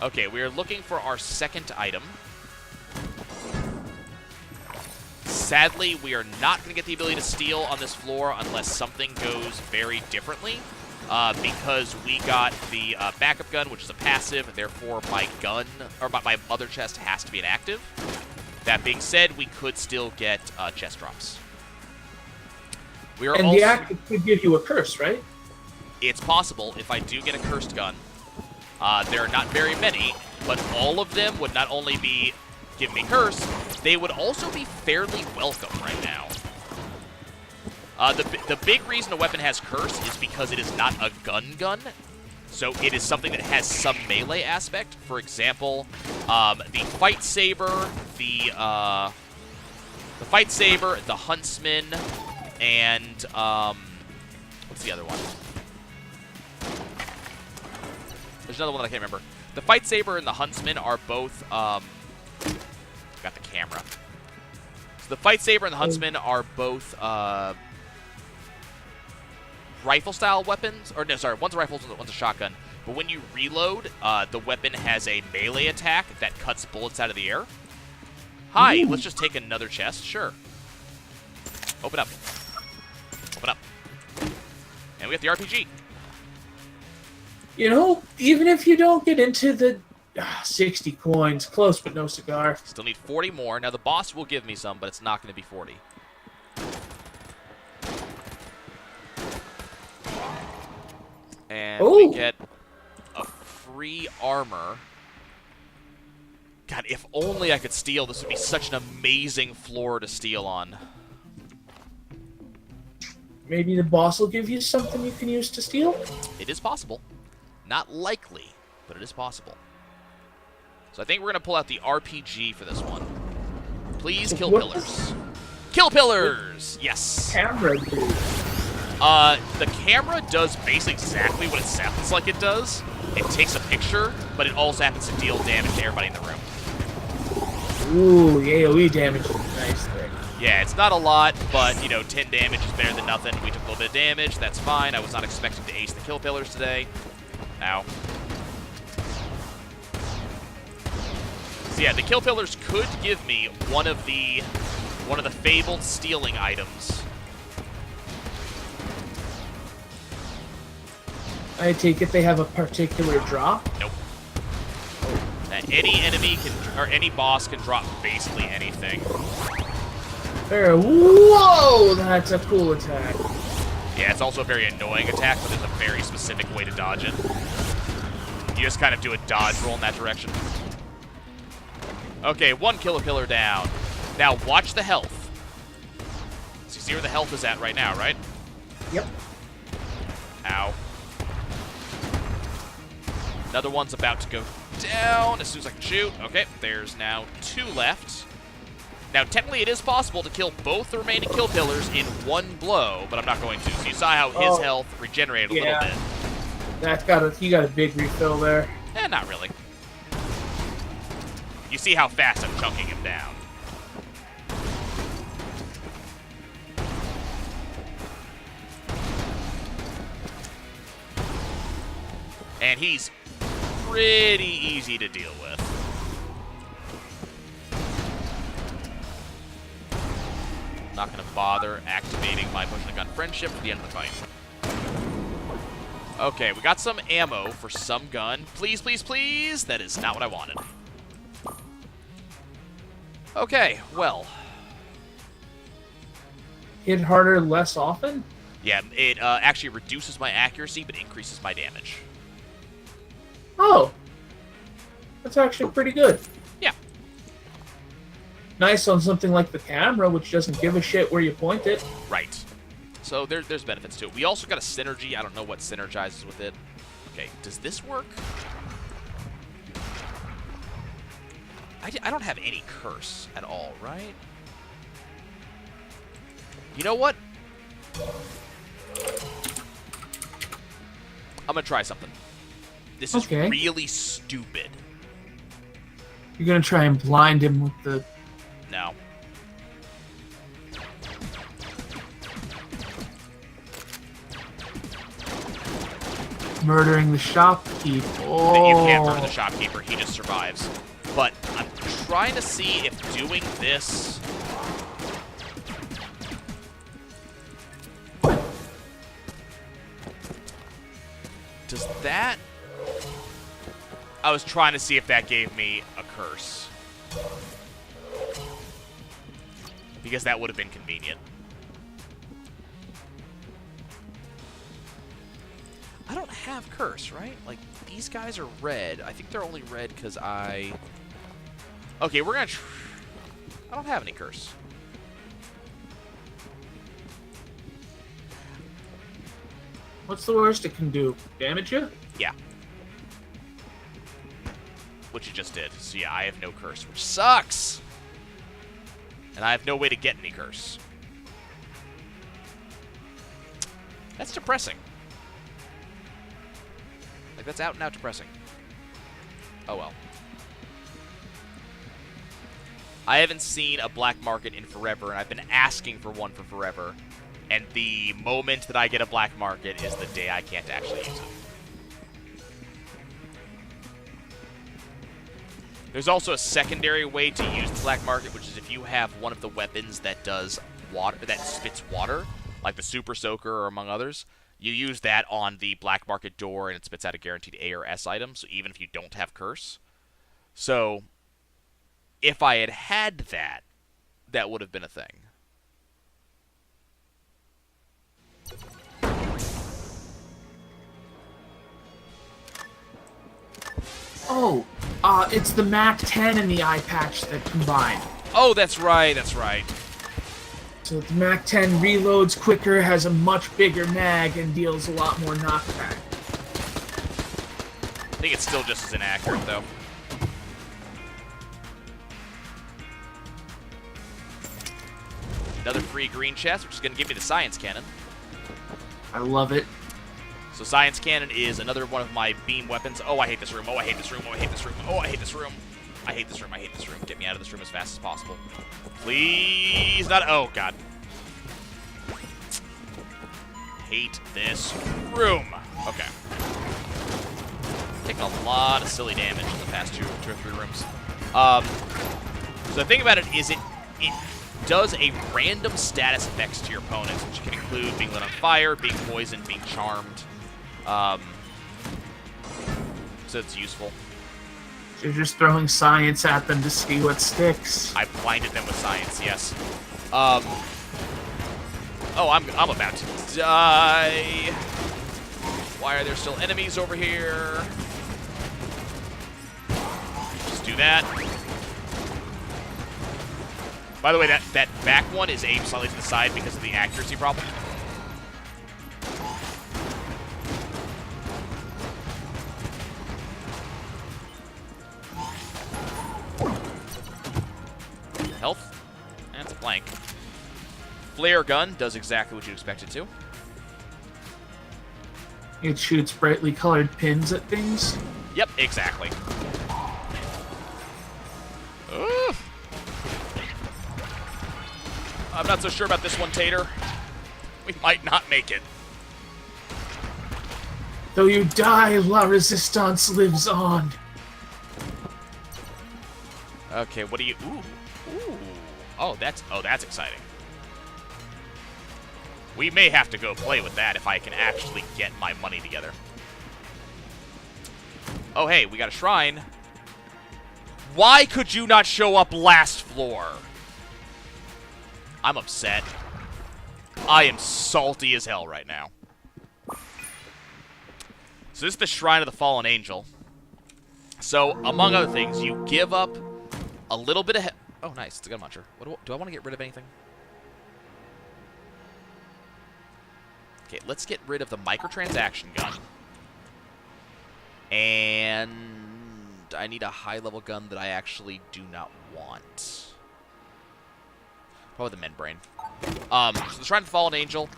Okay, we are looking for our second item. Sadly, we are not going to get the ability to steal on this floor unless something goes very differently. Because we got the backup gun, which is a passive, therefore my gun, or my other chest has to be an active. That being said, we could still get chest drops. And the active could give you a curse, right? It's possible if I do get a cursed gun. There are not very many, but all of them would not only be giving me curse, they would also be fairly welcome right now. The big reason a weapon has curse is because it is not a gun. So it is something that has some melee aspect. For example, the Fight Saber, the Huntsman, and what's the other one? There's another one that I can't remember. The Fight Saber and the Huntsman are both got the camera. So the Fight Saber and the Huntsman are both rifle-style weapons. Or no, sorry, one's a rifle, one's a shotgun. But when you reload, the weapon has a melee attack that cuts bullets out of the air. Hi, let's just take another chest. Sure. Open up. Open up. And we got the RPG. You know, even if you don't get into the 60 coins, close but no cigar. Still need 40 more. Now, the boss will give me some, but it's not going to be 40. And we get a free armor. God, if only I could steal. This would be such an amazing floor to steal on. Maybe the boss will give you something you can use to steal? It is possible. Not likely, but it is possible. So I think we're going to pull out the RPG for this one. Please kill pillars. Kill pillars! Yes. Camera dude. The camera does basically exactly what it sounds like it does. It takes a picture, but it also happens to deal damage to everybody in the room. Ooh, the AoE damage is nice there. Yeah, it's not a lot, but, you know, 10 damage is better than nothing. We took a little bit of damage. That's fine. I was not expecting to ace the kill pillars today. Ow. So yeah, the kill pillars could give me one of the fabled stealing items. I take it they have a particular drop? Nope. Any enemy or any boss can drop basically anything. There. Whoa, that's a cool attack. Yeah, it's also a very annoying attack, but there's a very specific way to dodge it. You just kind of do a dodge roll in that direction. Okay, one killer pillar down. Now watch the health. So you see where the health is at right now, right? Yep. Ow. Another one's about to go down as soon as I can shoot. Okay, there's now 2 left. Now, technically, it is possible to kill both the remaining kill pillars in one blow, but I'm not going to. So you saw how his health regenerated a little bit. He got a big refill there. Not really. You see how fast I'm chunking him down. And he's pretty easy to deal with. Not going to bother activating my push and gun friendship for the end of the fight. Okay, we got some ammo for some gun. Please, please, please. That is not what I wanted. Okay, well. Hit harder less often? Yeah, it actually reduces my accuracy, but increases my damage. Oh. That's actually pretty good. Yeah. Nice on something like the camera, which doesn't give a shit where you point it. Right. So there's benefits to it. We also got a synergy. I don't know what synergizes with it. Okay, does this work? I don't have any curse at all, right? You know what? I'm going to try something. This is really stupid. You're going to try and blind him with the... No. Murdering the shopkeep. Oh. You can't murder the shopkeeper. He just survives. But I'm trying to see if doing this... Does that... I was trying to see if that gave me a curse. Because that would have been convenient. I don't have curse, right? Like, these guys are red. I think they're only red because I... Okay, we're gonna... I don't have any curse. What's the worst it can do? Damage you? Yeah. Which you just did. So yeah, I have no curse, which sucks! And I have no way to get any curse. That's depressing. Like, that's out and out depressing. Oh well. I haven't seen a black market in forever, and I've been asking for one for forever. And the moment that I get a black market is the day I can't actually use it. There's also a secondary way to use the black market, which is if you have one of the weapons that does water, that spits water, like the Super Soaker or among others, you use that on the black market door and it spits out a guaranteed A or S item, so even if you don't have curse. So, if I had had that, that would have been a thing. Oh, it's the Mac 10 and the eye patch that combine. Oh, that's right, that's right. So the Mac 10 reloads quicker, has a much bigger mag, and deals a lot more knockback. I think it's still just as inaccurate, though. Another free green chest, which is going to give me the Science Cannon. I love it. So Science Cannon is another one of my beam weapons. Oh, I hate this room. Oh, I hate this room. Oh, I hate this room. Oh, I hate this room. I hate this room. I hate this room. Get me out of this room as fast as possible. Please not. Oh, God. Hate this room. Okay. Taking a lot of silly damage in the past two or three rooms. So the thing about it is it does a random status effects to your opponents, which can include being lit on fire, being poisoned, being charmed. So it's useful. You're just throwing science at them to see what sticks. I blinded them with science, yes. Oh, I'm about to die. Why are there still enemies over here? Just do that. By the way, that back one is aimed slightly to the side because of the accuracy problem. Health. And it's a blank. Flare gun does exactly what you expect it to. It shoots brightly colored pins at things. Yep, exactly. Ugh. I'm not so sure about this one, Tater. We might not make it. Though you die, La Resistance lives on. Okay, what do you... Ooh. Ooh. Oh, that's exciting. We may have to go play with that if I can actually get my money together. Oh, hey, we got a shrine. Why could you not show up last floor? I'm upset. I am salty as hell right now. So this is the Shrine of the Fallen Angel. So, among other things, you give up a little bit of... Oh, nice. It's a gun launcher. Do I want to get rid of anything? Okay, let's get rid of the microtransaction gun. And I need a high-level gun that I actually do not want. Probably the membrane. So the Shrine of the Fallen Angel,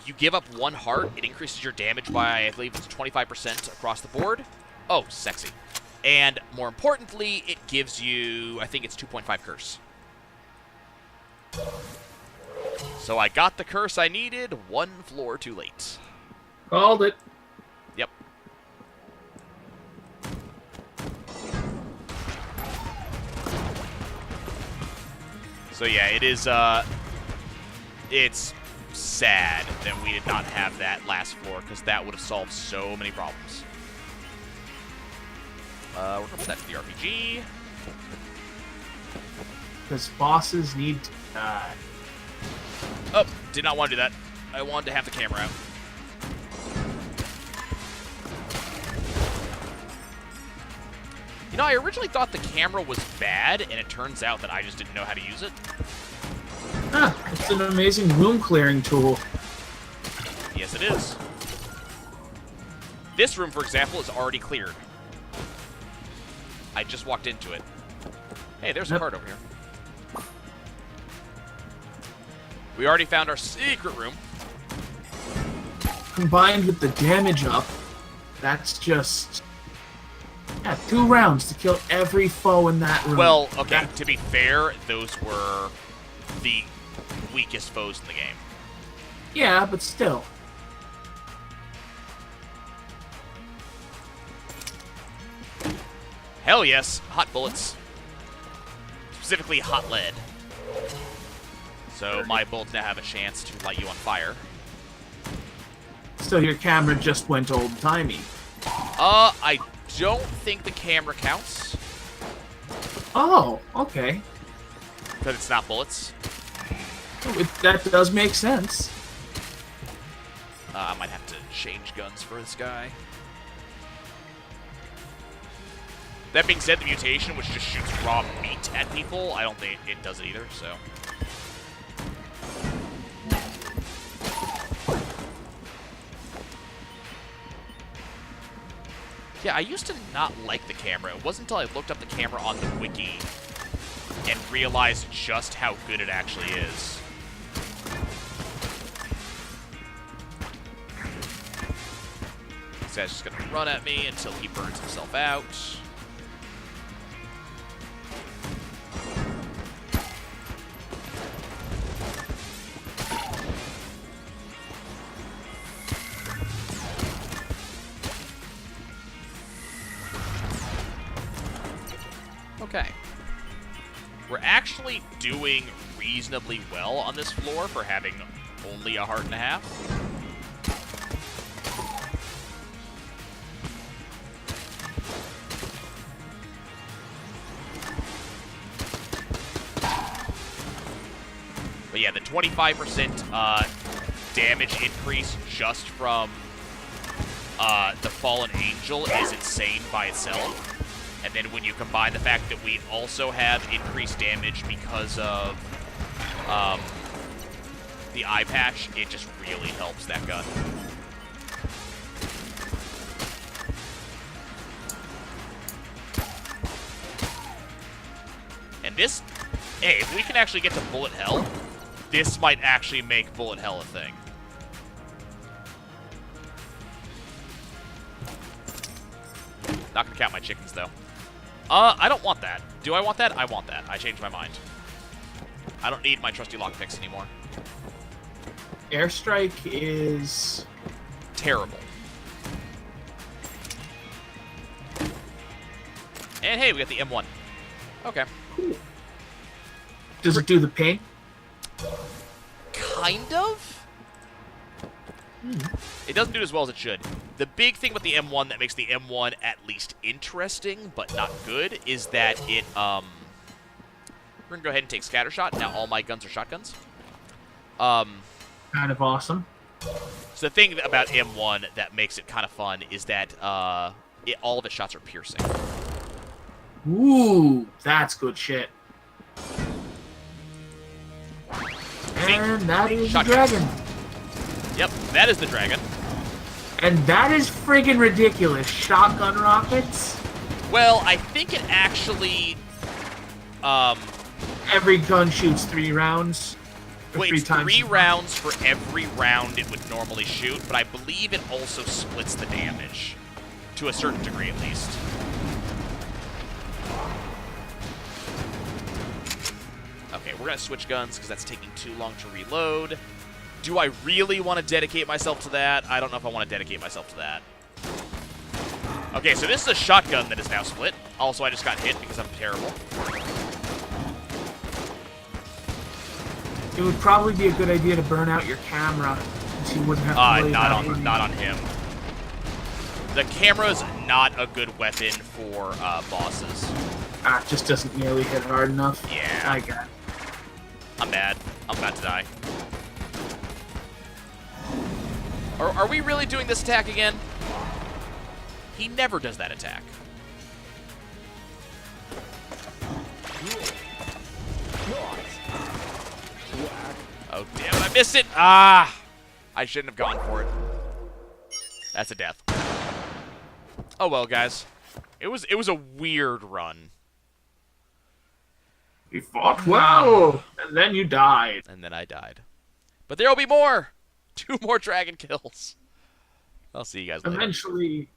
you give up 1 heart. It increases your damage by, I believe it's 25% across the board. Oh, sexy. And more importantly, it gives you, I think it's 2.5 curse. So I got the curse I needed 1 floor too late. Called it. Yep. So yeah, it is, it's sad that we did not have that last floor, because that would have solved so many problems. We're going to put that to the RPG. Because bosses need to die. Oh, did not want to do that. I wanted to have the camera out. You know, I originally thought the camera was bad, and it turns out that I just didn't know how to use it. Ah, it's an amazing room clearing tool. Yes, it is. This room, for example, is already cleared. I just walked into it. Hey, there's a card over here. We already found our secret room. Combined with the damage up, that's just... Yeah, 2 rounds to kill every foe in that room. Well, okay, to be fair, those were the weakest foes in the game. Yeah, but still. Hell yes, hot bullets. Specifically hot lead. So my bullets now have a chance to light you on fire. So your camera just went old-timey. I don't think the camera counts. Oh, okay. Because it's not bullets. That does make sense. I might have to change guns for this guy. That being said, the mutation, which just shoots raw meat at people, I don't think it does it either, so... Yeah, I used to not like the camera. It wasn't until I looked up the camera on the wiki and realized just how good it actually is. This guy's just gonna run at me until he burns himself out. Okay. We're actually doing reasonably well on this floor for having only a heart and a half. But yeah, the 25% damage increase just from the Fallen Angel is insane by itself. And then when you combine the fact that we also have increased damage because of the eye patch, it just really helps that gun. And this, hey, if we can actually get to bullet hell, this might actually make bullet hell a thing. Not gonna count my chickens, though. I don't want that. Do I want that? I want that. I changed my mind. I don't need my trusty lockpicks anymore. Airstrike is... terrible. And hey, we got the M1. Okay. Cool. Does it do the ping? Kind of? It doesn't do it as well as it should. The big thing with the M1 that makes the M1 at least interesting, but not good, is that it, we're gonna go ahead and take Scattershot. Now all my guns are shotguns. Kind of awesome. So the thing about M1 that makes it kind of fun is that, all of its shots are piercing. Ooh, that's good shit. And that is the dragon. Yep, that is the dragon. And that is friggin' ridiculous. Shotgun rockets? Well, I think it actually, every gun shoots 3 rounds. wait, it's 3 rounds for every round it would normally shoot, but I believe it also splits the damage. To a certain degree, at least. Okay, we're gonna switch guns, because that's taking too long to reload. Do I really want to dedicate myself to that? I don't know if I want to dedicate myself to that. Okay, so this is a shotgun that is now split. Also, I just got hit because I'm terrible. It would probably be a good idea to burn out your camera, so you wouldn't have to worry about it. Not on him. The camera's not a good weapon for bosses. It just doesn't nearly hit hard enough. Yeah. I got it. I'm bad. I'm about to die. Are we really doing this attack again? He never does that attack. Oh, damn it, I missed it! Ah! I shouldn't have gone for it. That's a death. Oh well, guys. It was a weird run. You fought well, and then you died. And then I died. But there'll be more! 2 more dragon kills. I'll see you guys later. Eventually,